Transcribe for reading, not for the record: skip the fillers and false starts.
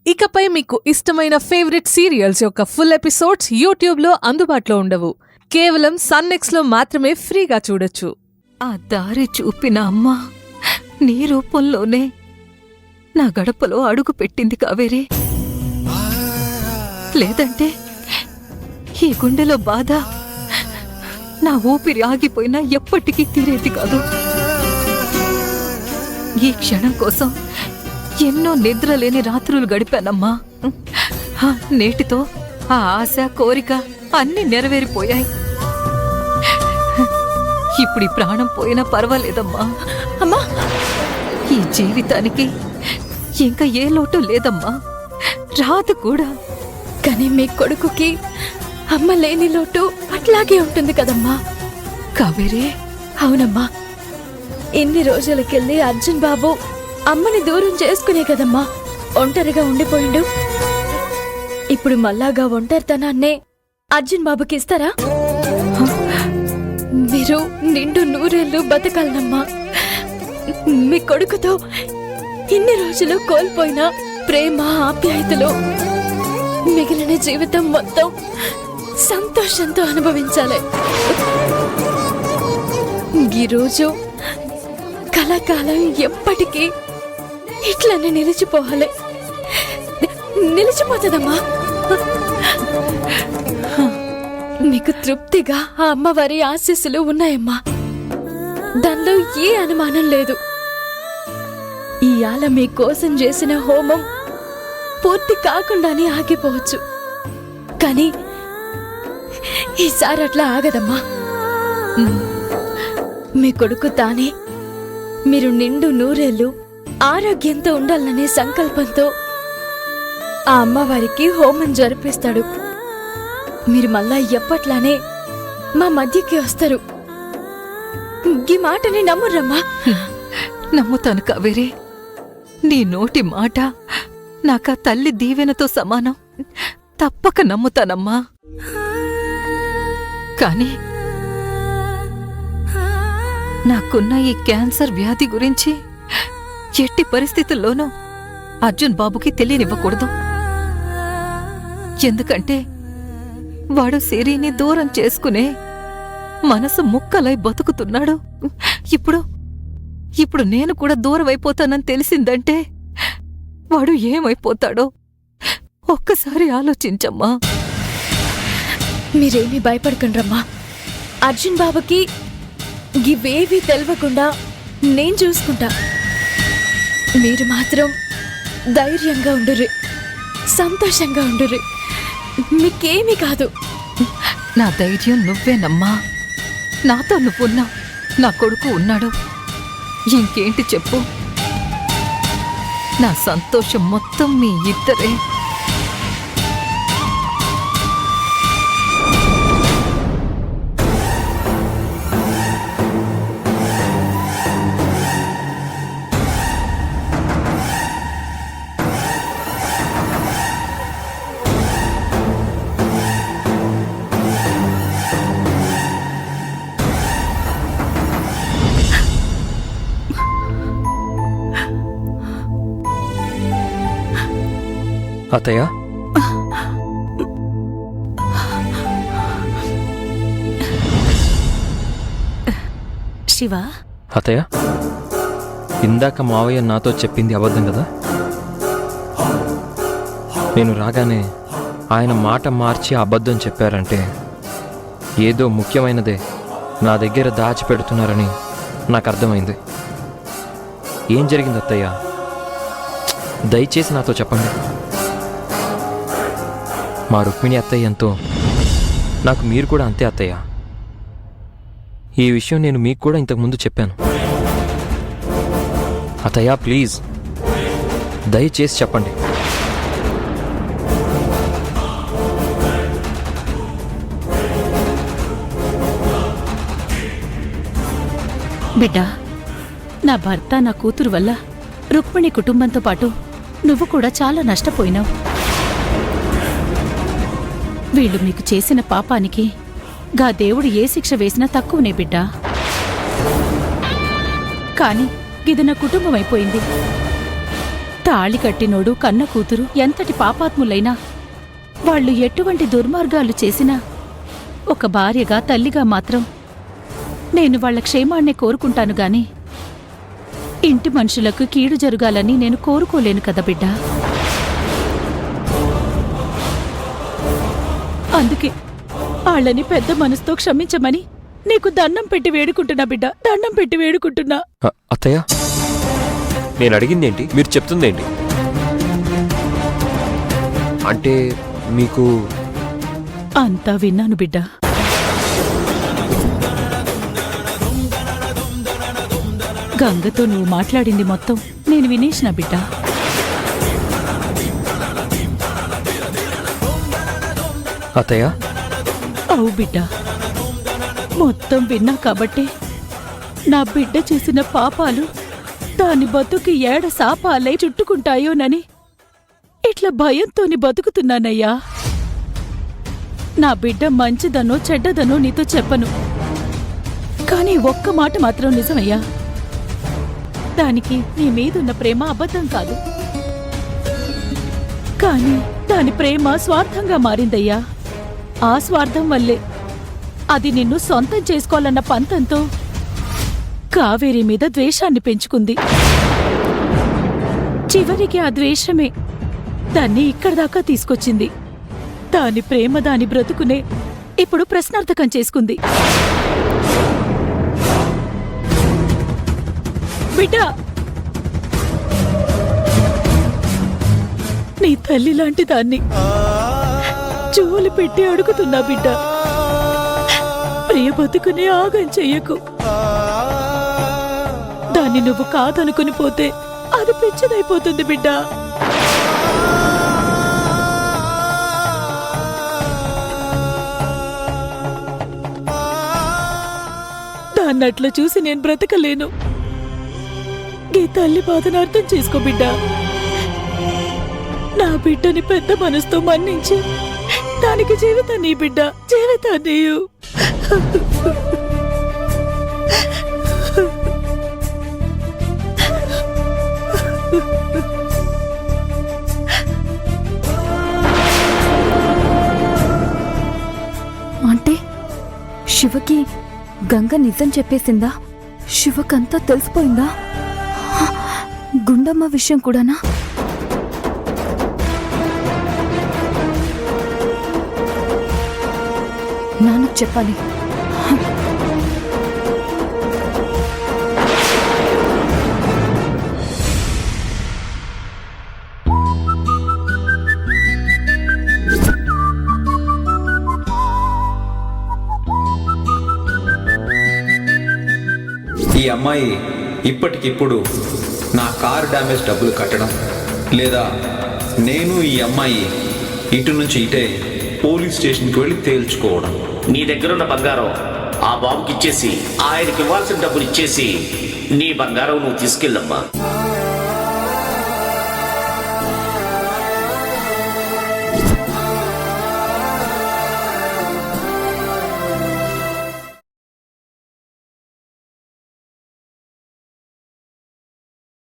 ఇకపై మీకు ఇష్టమైన ఫేవరెట్ సీరియల్స్ యొక్క ఫుల్ ఎపిసోడ్స్ యూట్యూబ్లో అందుబాటులో ఉండవు. కేవలం సన్నెక్స్లో మాత్రమే ఫ్రీగా చూడొచ్చు. ఆ దారి చూపిన అమ్మ నీ రూపంలోనే నా గడపలో అడుగు పెట్టింది కావేరి. లేదంటే ఈ గుండెలో బాధ నా ఊపిరి ఆగిపోయినా ఎప్పటికీ తీరేది కాదు. ఈ క్షణం కోసం ఎన్నో నిద్రలేని రాత్రులు గడిపానమ్మా. నేటితో ఆ ఆశ, కోరిక అన్నీ నెరవేరిపోయాయి. ఇప్పుడు ఈ ప్రాణం పోయినా పర్వాలేదమ్మా. అమ్మా, ఈ జీవితానికి ఇంకా ఏ లోటు లేదమ్మా, రాదు కూడా. కానీ మీ కొడుకుకి అమ్మ లేని లోటు అట్లాగే ఉంటుంది కదమ్మా. కావేరి, అవునమ్మా, ఇన్ని రోజులకెళ్ళి అర్జున్ బాబు అమ్మని దూరం చేసుకునే కదమ్మా ఒంటరిగా ఉండిపోయిండు. ఇప్పుడు మళ్ళాగా ఒంటరితనాన్నే అర్జున్ బాబుకి ఇస్తారా? మీరు నిండు నూరేళ్లు బతకాలనమ్మా. మీ కొడుకుతో ఇన్ని రోజులు కోల్పోయిన ప్రేమ, ఆప్యాయతలు మిగిలిన జీవితం మొత్తం సంతోషంతో అనుభవించాలి. ఈరోజు కళాకాలం ఎప్పటికీ ఇట్లనే నిలిచిపోవాలి. నిలిచిపోతుందమ్మా. మీకు తృప్తిగా ఆ అమ్మవారి ఆశీస్సులు ఉన్నాయమ్మా, దానిలో ఏ అనుమానం లేదు. ఇయాల మీకోసం చేసిన హోమం పూర్తి కాకుండానే ఆగిపోవచ్చు, కానీ ఈసారి అట్లా ఆగదమ్మా. మీ కొడుకు తానే మీరు నిండు నూరేళ్లు ఆరోగ్యంతో ఉండాలనే సంకల్పంతో ఆ అమ్మవారికి హోమం జరిపిస్తాడు. మీరు మళ్ళా ఎప్పట్లానే మా మధ్యకి వస్తారు. ఈ మాటని నమ్మురమ్మా. నమ్ముతాను కావేరి. నీ నోటి మాట నాకా తల్లి దీవెనతో సమానం. తప్పక నమ్ముతానమ్మా. కాని నాకున్న ఈ క్యాన్సర్ వ్యాధి గురించి ఎట్టి పరిస్థితుల్లోనూ అర్జున్ బాబుకి తెలియనివ్వకూడదు. ఎందుకంటే వాడు సిరిని దూరం చేసుకునే మనసు ముక్కలై బతుకుతున్నాడు. ఇప్పుడు నేను కూడా దూరం అయిపోతానని తెలిసిందంటే వాడు ఏమైపోతాడో ఒక్కసారి ఆలోచించమ్మా. మీరేమీ భయపడకండ్రమ్మా. అర్జున్ బాబుకి ఇవేవీ తెలవకుండా నేను చూసుకుంటా. మీరు మాత్రం ధైర్యంగా ఉండుర్రి, సంతోషంగా ఉండుర్రి. మీకేమీ కాదు. నా ధైర్యం నువ్వేనమ్మా. నాతో నువ్వున్నావు, నా కొడుకు ఉన్నాడు. ఇంకేంటి చెప్పు? నా సంతోషం మొత్తం మీ ఇద్దరే. అత్తయ్య, శివ. అత్తయ్య, ఇందాక మావయ్య నాతో చెప్పింది అబద్ధం కదా? నేను రాగానే ఆయన మాట మార్చి అబద్ధం చెప్పారంటే ఏదో ముఖ్యమైనదే నా దగ్గర దాచిపెడుతున్నారని నాకు అర్థమైంది. ఏం జరిగింది అత్తయ్య? దయచేసి నాతో చెప్పండి. మా రుక్మిణి అత్తయ్య ఎంతో, నాకు మీరు కూడా అంతే అత్తయ్య. ఈ విషయం నేను మీకు కూడా ఇంతకుముందు చెప్పాను. అత్తయ్య, ప్లీజ్ దయచేసి చెప్పండి. బిడ్డా, నా భర్త, నా కూతురు వల్ల రుక్మిణి కుటుంబంతో పాటు నువ్వు కూడా చాలా నష్టపోయినావు. వీళ్ళు మీకు చేసిన పాపానికి గా దేవుడు ఏ శిక్ష వేసినా తక్కువనే బిడ్డా. కాని ఇది నా కుటుంబం అయిపోయింది. తాళి కట్టినోడు కన్న కూతురు ఎంతటి పాపాత్ములైనా వాళ్ళు ఎటువంటి దుర్మార్గాలు చేసినా ఒక భార్యగా తల్లిగా మాత్రం నేను వాళ్ళ క్షేమాన్నే కోరుకుంటాను గాని ఇంటి మనుషులకు కీడు జరగాలని నేను కోరుకోలేను కదా బిడ్డా. అందుకే వాళ్ళని పెద్ద మనసుతో క్షమించమని నీకు దండం పెట్టి వేడుకుంటున్నా బిడ్డా, దండం పెట్టి వేడుకుంటున్నా. అత్తయ్య, నేను అడిగిందేంటి, మీరు చెప్తుందేంటి? అంటే మీకు అంతా విన్నాను బిడ్డా. గంగతో నువ్వు మాట్లాడింది మొత్తం నేను వినేసిన బిడ్డా. అత్తయ్య, అవు బిడ్డా, మొత్తం విన్నా కాబట్టే నా బిడ్డ చేసిన పాపాలు దాని బతుకి ఏడ శాపాలై చుట్టుకుంటాయోనని ఇట్లా భయంతోని బతుకుతున్నానయ్యా. నా బిడ్డ మంచిదనో చెడ్డదనో నీతో చెప్పను, కానీ ఒక్క మాట మాత్రం నిజమయ్యా. దానికి నీ మీదున్న ప్రేమ అబద్ధం కాదు, కానీ దాని ప్రేమ స్వార్థంగా మారిందయ్యా. ఆ స్వార్థం వల్లే అది నిన్ను సొంతం చేసుకోవాలన్న పంతంతో కావేరి మీద ద్వేషాన్ని పెంచుకుంది. చివరికి ఆ ద్వేషమే దాన్ని ఇక్కడి దాకా తీసుకొచ్చింది. దాని ప్రేమ దాని బ్రతుకునే ఇప్పుడు ప్రశ్నార్థకం చేసుకుంది. బిడ్డా, నీ తల్లి లాంటి దాన్ని జోలి పెట్టి అడుగుతున్నా బిడ్డ, ప్రియ బతుకునే ఆగం చెయ్యకు. దాన్ని నువ్వు కాదనుకుని పోతే అది పిచ్చిదైపోతుంది బిడ్డ. దాన్నట్లా చూసి నేను బ్రతకలేను. ఈ తల్లి బాధను అర్థం చేసుకో బిడ్డ. నా బిడ్డని పెద్ద మనసుతో మన్నించి దానికి జీవితాన్ని బిడ్డ, జీవితాన్ని. అంటే శివకి గంగ నిజం చెప్పేసిందా? శివకంతా తెలిసిపోయిందా? గుండమ్మ విషయం కూడానా? నాన్నకు చెప్పాలి. ఈ అమ్మాయి ఇప్పటికిప్పుడు నా కారు డ్యామేజ్ డబ్బులు కట్టడం, లేదా నేను ఈ అమ్మాయి ఇటు నుంచి ఇటే పోలీస్ స్టేషన్కి వెళ్ళి తేల్చుకోవడం. నీ దగ్గరున్న బంగారం ఆ బాబుకి ఇచ్చేసి ఆయనకి ఇవ్వాల్సిన డబ్బులు ఇచ్చేసి నీ బంగారం నువ్వు తీసుకెళ్ళమ్మా.